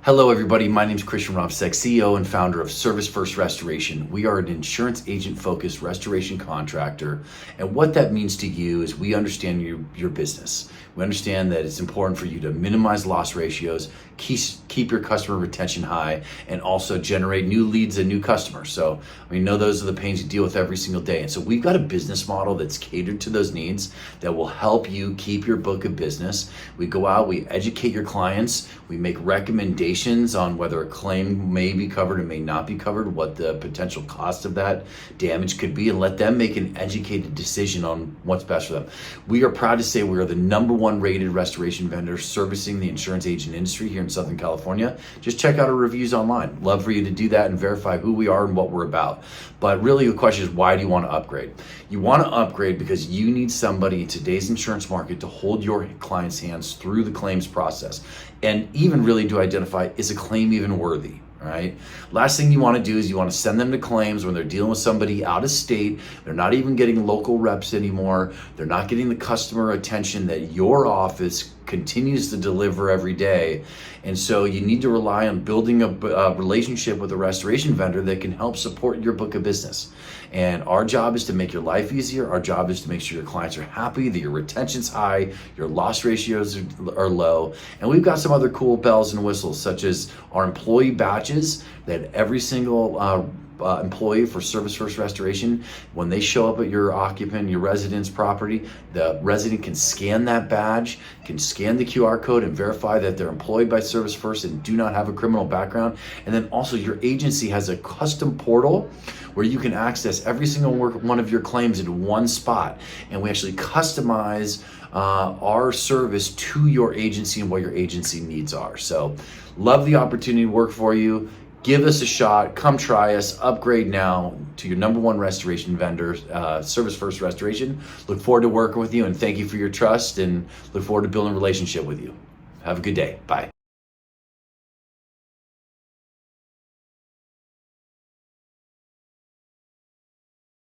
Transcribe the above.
Hello everybody, my name is Christian Robsek, CEO and founder of ServiceFirst Restoration. We are an insurance agent focused restoration contractor, and what that means to you is we understand your business. We understand that it's important for you to minimize loss ratios, keep your customer retention high, and also generate new leads and new customers. So we know those are the pains you deal with every single day. And so we've got a business model that's catered to those needs that will help you keep your book of business. We go out, we educate your clients, we make recommendations on whether a claim may be covered or may not be covered, what the potential cost of that damage could be, and let them make an educated decision on what's best for them. We are proud to say we are the #1 rated restoration vendor servicing the insurance agent industry here in Southern California. Just check out our reviews online. Love for you to do that and verify who we are and what we're about. But really the question is, why do you want to upgrade? You want to upgrade because you need somebody in today's insurance market to hold your client's hands through the claims process, and even really to identify, is a claim even worthy? Right? Last thing you want to do is you want to send them to claims when they're dealing with somebody out of state. They're not even getting local reps anymore. They're not getting the customer attention that your office continues to deliver every day. And so you need to rely on building a relationship with a restoration vendor that can help support your book of business. And our job is to make your life easier. Our job is to make sure your clients are happy, that your retention's high, your loss ratios are low. And we've got some other cool bells and whistles, such as our employee badges that every single employee for ServiceFirst Restoration, when they show up at your occupant, your resident's property, the resident can scan that badge, can scan the QR code and verify that they're employed by ServiceFirst and do not have a criminal background. And then also your agency has a custom portal where you can access every single one of your claims in one spot. And we actually customize our service to your agency and what your agency needs are. So love the opportunity to work for you. Give us a shot, come try us, upgrade now to your #1 restoration vendor, ServiceFirst Restoration. Look forward to working with you, and thank you for your trust, and look forward to building a relationship with you. Have a good day. Bye.